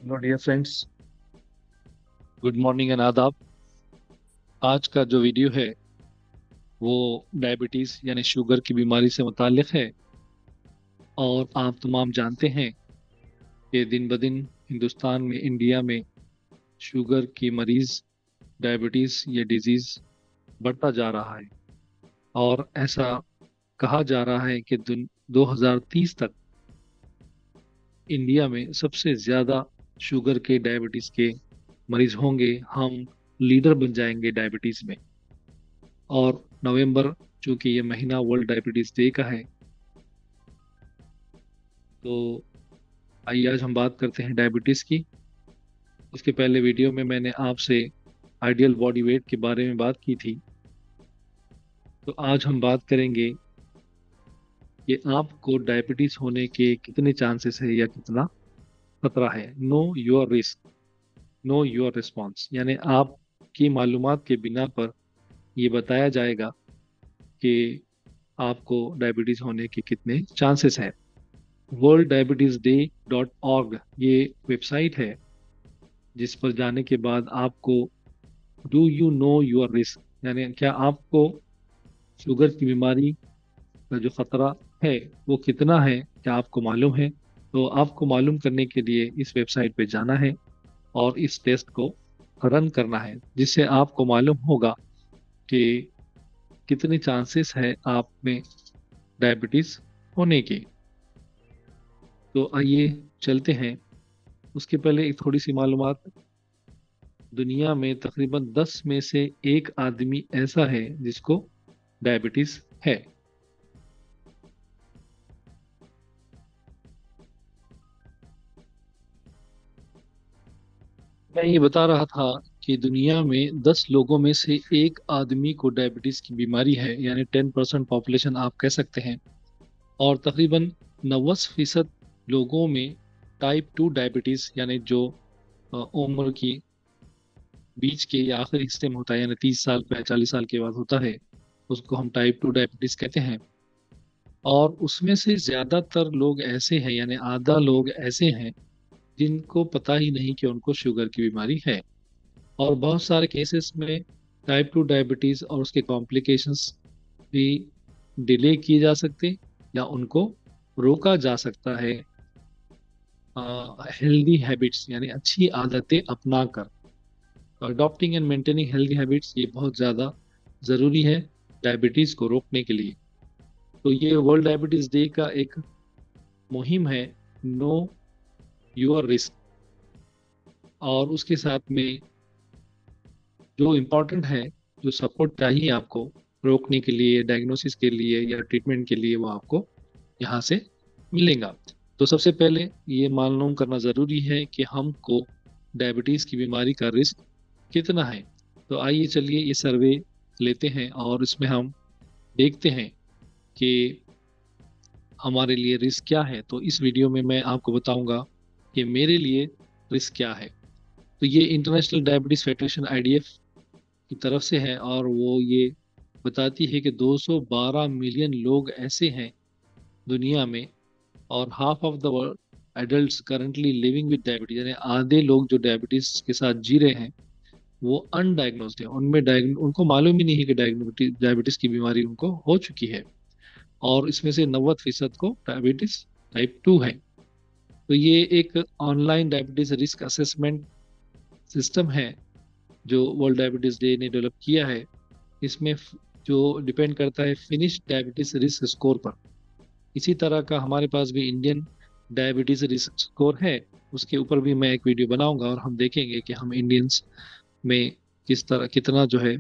Hello dear friends, good morning and आदाब। आज का जो वीडियो है वो डायबिटीज़ यानी शुगर की बीमारी से मुताल्लिक है। और आप तमाम जानते हैं कि दिन ब दिन हिंदुस्तान में, इंडिया में शुगर की मरीज़, डायबिटीज़ ये डिज़ीज़ बढ़ता जा रहा है। और ऐसा कहा जा रहा है कि 2030 तक इंडिया में सबसे ज़्यादा शुगर के, डायबिटीज़ के मरीज़ होंगे। हम लीडर बन जाएंगे डायबिटीज़ में। और नवंबर, चूंकि ये महीना वर्ल्ड डायबिटीज डे का है, तो आइए आज हम बात करते हैं डायबिटीज की। इसके पहले वीडियो में मैंने आपसे आइडियल बॉडी वेट के बारे में बात की थी। तो आज हम बात करेंगे कि आपको डायबिटीज होने के कितने चांसेस है या कितना खतरा है। Know your risk, know your response, यानी आपकी मालूमात के बिना पर ये बताया जाएगा कि आपको डायबिटीज होने के कितने चांसेस है। worlddibetiesday.org ये वेबसाइट है जिस पर जाने के बाद आपको do you know your risk, यानी क्या आपको शुगर की बीमारी का जो खतरा है वो कितना है, क्या आपको मालूम है। तो आपको मालूम करने के लिए इस वेबसाइट पे जाना है और इस टेस्ट को रन करना है, जिससे आपको मालूम होगा कि कितने चांसेस है आप में डायबिटीज होने के। तो आइए चलते हैं। उसके पहले एक थोड़ी सी मालूमात। दुनिया में तकरीबन 10 में से एक आदमी ऐसा है जिसको डायबिटीज है। मैं ये बता रहा था कि दुनिया में 10 लोगों में से एक आदमी को डायबिटीज की बीमारी है, यानी 10% पॉपुलेशन आप कह सकते हैं। और तकरीबन 90% लोगों में टाइप 2 डायबिटीज, यानी जो उम्र की बीच के या आखिरी हिस्से में होता है, यानी 30 साल 40 साल के बाद होता है, उसको हम टाइप 2 डायबिटीज कहते हैं। और उसमें से ज्यादातर लोग ऐसे हैं, यानी आधा लोग ऐसे हैं जिनको पता ही नहीं कि उनको शुगर की बीमारी है। और बहुत सारे केसेस में टाइप 2 डायबिटीज और उसके कॉम्प्लिकेशंस भी डिले किए जा सकते या उनको रोका जा सकता है हेल्दी हैबिट्स यानी अच्छी आदतें अपना कर। Adopting and maintaining healthy habits ये बहुत ज़्यादा ज़रूरी है डायबिटीज़ को रोकने के लिए। तो ये वर्ल्ड डायबिटीज़ डे का एक मुहिम है, नो योर रिस्क। और उसके साथ में जो इम्पोर्टेंट है, जो सपोर्ट चाहिए आपको रोकने के लिए, डायग्नोसिस के लिए या ट्रीटमेंट के लिए, वो आपको यहाँ से मिलेगा। तो सबसे पहले ये मालूम करना ज़रूरी है कि हमको डायबिटीज़ की बीमारी का रिस्क कितना है। तो आइए चलिए ये सर्वे लेते हैं और इसमें हम देखते हैं कि हमारे लिए रिस्क क्या है। तो इस वीडियो में मैं आपको बताऊंगा कि मेरे लिए रिस्क क्या है। तो ये इंटरनेशनल डायबिटीज़ फेडरेशन आईडीएफ की तरफ से है और वो ये बताती है कि 212 मिलियन लोग ऐसे हैं दुनिया में, और half of the world adults currently living with diabetes, यानी आधे लोग जो डायबिटीज के साथ जी रहे हैं वो अनडायग्नोस्ड है। उनको मालूम ही नहीं है कि डायबिटीज की बीमारी उनको हो चुकी है। और इसमें से 90% को डायबिटीज टाइप 2 है। तो ये एक online diabetes risk assessment system है जो वर्ल्ड डायबिटीज डे ने डेवलप किया है। इसमें जो डिपेंड करता है फिनिश डायबिटीज रिस्क स्कोर पर। इसी तरह का हमारे पास भी इंडियन डायबिटीज रिस्क स्कोर है, उसके ऊपर भी मैं एक वीडियो बनाऊंगा और हम देखेंगे कि हम इंडियंस में किस तरह कितना जो है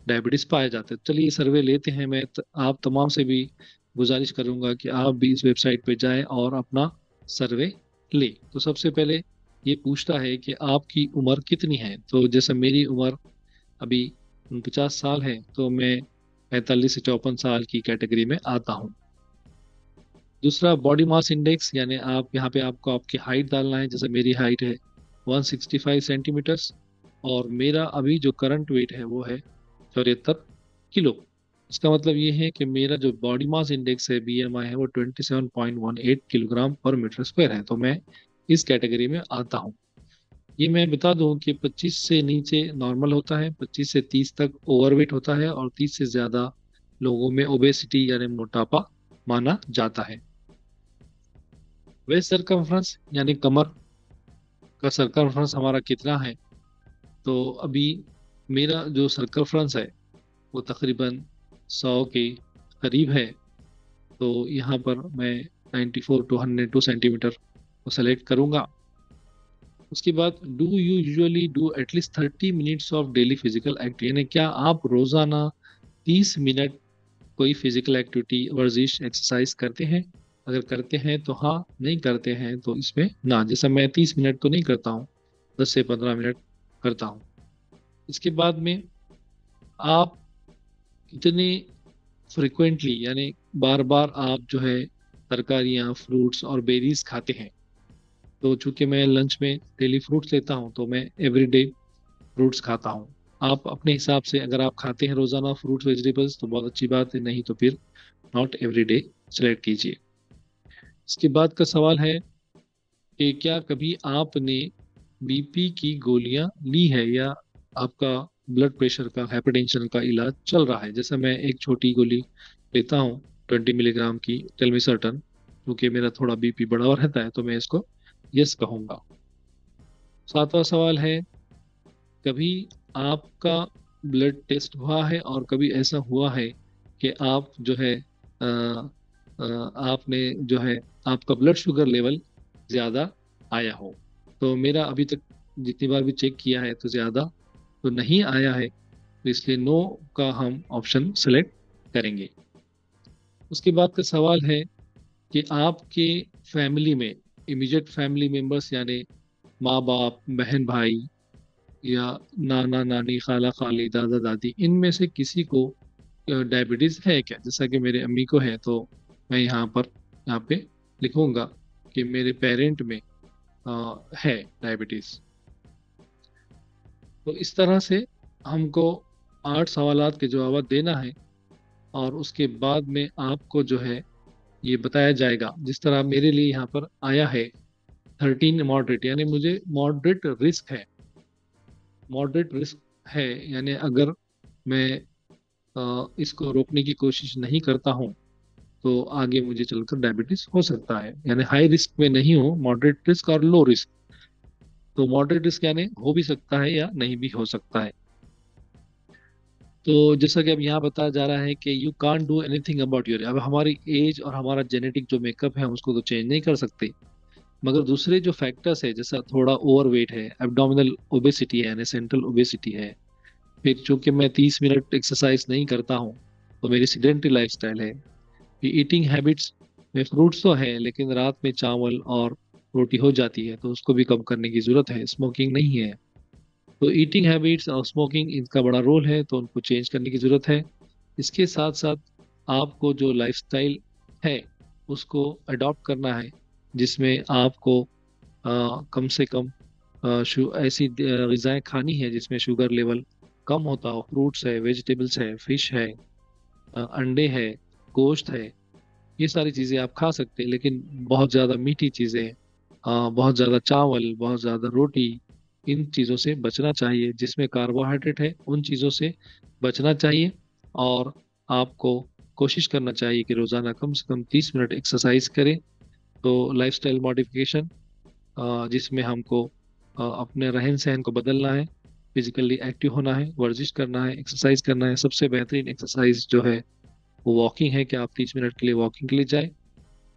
डायबिटीज पाया जाता है। चलिए सर्वे लेते हैं। आप तमाम से भी गुजारिश करूंगा कि आप भी इस वेबसाइट पे जाएं और अपना सर्वे ले। तो सबसे पहले ये पूछता है कि आपकी उम्र कितनी है। तो जैसे मेरी उम्र अभी 49 साल है, तो मैं 45 से 54 साल की कैटेगरी में आता हूँ। दूसरा बॉडी मास इंडेक्स, यानी आप यहाँ पे आपको आपकी हाइट डालना है। जैसे मेरी हाइट है 165 सेंटीमीटर्स, और मेरा अभी जो करंट वेट है वो है 74 किलो। इसका मतलब ये है कि मेरा जो बॉडी मास इंडेक्स है, बीएमआई है, वो 27.18 किलोग्राम पर मीटर स्क्वायर है। तो मैं इस कैटेगरी में आता हूँ। ये मैं बता दूं कि 25 से नीचे नॉर्मल होता है, 25 से 30 तक ओवरवेट होता है, और 30 से ज्यादा लोगों में ओबेसिटी यानी मोटापा माना जाता है। वेस्ट सरकमफ्रेंस यानी कमर का सरकमफ्रेंस हमारा कितना है? तो अभी मेरा जो सरकमफ्रेंस है वो तकरीबन 100 के करीब है। तो यहाँ पर मैं 94 टू 102 सेंटीमीटर को सेलेक्ट करूंगा। उसके बाद do you usually do at least 30 minutes of daily physical activity, यानी क्या आप रोजाना 30 मिनट कोई फिजिकल एक्टिविटी, वर्जिश, एक्सरसाइज करते हैं? अगर करते हैं तो हाँ, नहीं करते हैं तो इसमें ना। जैसा मैं 30 मिनट तो नहीं करता हूँ, 10 से 15 मिनट करता हूँ। इसके बाद में आप कितने फ्रिक्वेंटली यानी बार बार आप जो है तरकारियाँ, फ्रूट्स और बेरीज खाते हैं? तो चूंकि मैं लंच में डेली फ्रूट्स लेता हूँ तो मैं एवरीडे फ्रूट्स खाता हूँ। आप अपने हिसाब से अगर आप खाते हैं रोजाना फ्रूट्स वेजिटेबल्स तो बहुत अच्छी बात है, नहीं तो फिर नॉट एवरीडे सेलेक्ट कीजिए। इसके बाद का सवाल है कि क्या कभी आपने बीपी की गोलियां ली है, या आपका ब्लड प्रेशर का, हाइपरटेंशन का इलाज चल रहा है? जैसे मैं एक छोटी गोली लेता हूँ 20 मिलीग्राम की टेलमिसर्टन, क्योंकि मेरा थोड़ा बीपी बढ़ा हुआ रहता है, तो मैं इसको यस कहूंगा। सातवां सवाल है, कभी आपका ब्लड टेस्ट हुआ है और कभी ऐसा हुआ है कि आप जो है आपने जो है आपका ब्लड शुगर लेवल ज्यादा आया हो? तो मेरा अभी तक जितनी बार भी चेक किया है तो ज्यादा तो नहीं आया है, तो इसलिए नो का हम ऑप्शन सेलेक्ट करेंगे। उसके बाद का सवाल है कि आपके फैमिली में, इमीडिएट फैमिली मेंबर्स यानी माँ बाप, बहन भाई, या नाना नानी, खाला खाली, दादा दादी, इनमें से किसी को डायबिटीज है क्या? जैसा कि मेरे अम्मी को है, तो मैं यहाँ पे लिखूंगा कि मेरे पेरेंट में है डायबिटीज। तो इस तरह से हमको 8 सवालात के जवाब देना है, और उसके बाद में आपको जो है ये बताया जाएगा। जिस तरह मेरे लिए यहाँ पर आया है 13 मॉडरेट, यानी मुझे मॉडरेट रिस्क है। मॉडरेट रिस्क है यानी अगर मैं इसको रोकने की कोशिश नहीं करता हूँ तो आगे मुझे चलकर डायबिटीज हो सकता है। यानी हाई रिस्क में नहीं हूँ, मॉडरेट रिस्क और लो रिस्क। तो मॉडरेट रिस्क यानी हो भी सकता है या नहीं भी हो सकता है। तो जैसा कि अब यहाँ बताया जा रहा है कि you can't do anything about your, अब हमारी एज और हमारा जेनेटिक जो मेकअप है हम उसको तो चेंज नहीं कर सकते, मगर दूसरे जो फैक्टर्स है, जैसा थोड़ा ओवरवेट है, एब्डोमिनल ओबेसिटी है यानी सेंट्रल ओबेसिटी है, फिर चूंकि मैं 30 मिनट एक्सरसाइज नहीं करता हूँ तो मेरी सीडेंटरी लाइफस्टाइल है। ईटिंग हैबिट्स में फ्रूट्स तो है लेकिन रात में चावल और रोटी हो जाती है, तो उसको भी कम करने की जरूरत है। स्मोकिंग नहीं है। तो ईटिंग हैबिट्स और स्मोकिंग, इनका बड़ा रोल है, तो उनको चेंज करने की जरूरत है। इसके साथ साथ आपको जो लाइफस्टाइल है उसको अडॉप्ट करना है, जिसमें आपको कम से कम ऐसी ग़िज़ाएं खानी है जिसमें शुगर लेवल कम होता हो। फ्रूट्स है, वेजिटेबल्स है, फिश है, अंडे है, गोश्त है, ये सारी चीज़ें आप खा सकते हैं। लेकिन बहुत ज़्यादा मीठी चीज़ें, बहुत ज़्यादा चावल, बहुत ज़्यादा रोटी, इन चीज़ों से बचना चाहिए। जिसमें कार्बोहाइड्रेट है उन चीज़ों से बचना चाहिए। और आपको कोशिश करना चाहिए कि रोज़ाना कम से कम 30 मिनट एक्सरसाइज करें। तो लाइफस्टाइल मॉडिफिकेशन, जिसमें हमको अपने रहन सहन को बदलना है, फिजिकली एक्टिव होना है, वर्जिश करना है, एक्सरसाइज करना है। सबसे बेहतरीन एक्सरसाइज जो है वो वॉकिंग है कि आप 30 मिनट के लिए वॉकिंग के लिए जाएं,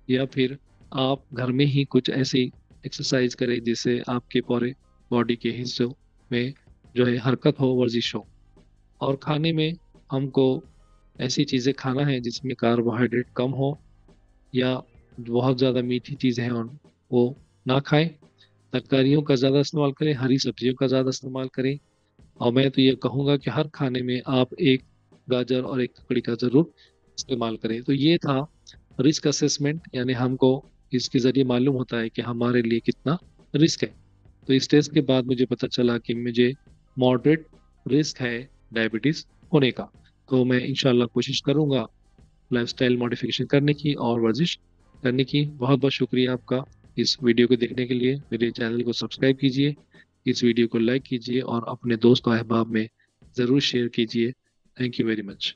या फिर आप घर में ही कुछ ऐसी एक्सरसाइज करें जिससे आपके पूरे बॉडी के हिस्सों में जो है हरकत हो, वर्जिश हो। और खाने में हमको ऐसी चीज़ें खाना है जिसमें कार्बोहाइड्रेट कम हो, या बहुत ज़्यादा मीठी चीज़ें हैं वो ना खाएं। तरकारियों का ज़्यादा इस्तेमाल करें, हरी सब्जियों का ज़्यादा इस्तेमाल करें। और मैं तो ये कहूँगा कि हर खाने में आप एक गाजर और एक ककड़ी का ज़रूर इस्तेमाल करें। तो ये था रिस्क असेसमेंट, यानी हमको इसके ज़रिए मालूम होता है कि हमारे लिए कितना रिस्क है। तो इस टेस्ट के बाद मुझे पता चला कि मुझे मॉडरेट रिस्क है डायबिटीज़ होने का। तो मैं इंशाल्लाह कोशिश करूँगा लाइफस्टाइल मॉडिफिकेशन करने की और वर्जिश करने की। बहुत बहुत शुक्रिया आपका इस वीडियो को देखने के लिए। मेरे चैनल को सब्सक्राइब कीजिए, इस वीडियो को लाइक कीजिए और अपने दोस्तों अहबाब में ज़रूर शेयर कीजिए। Thank you very much.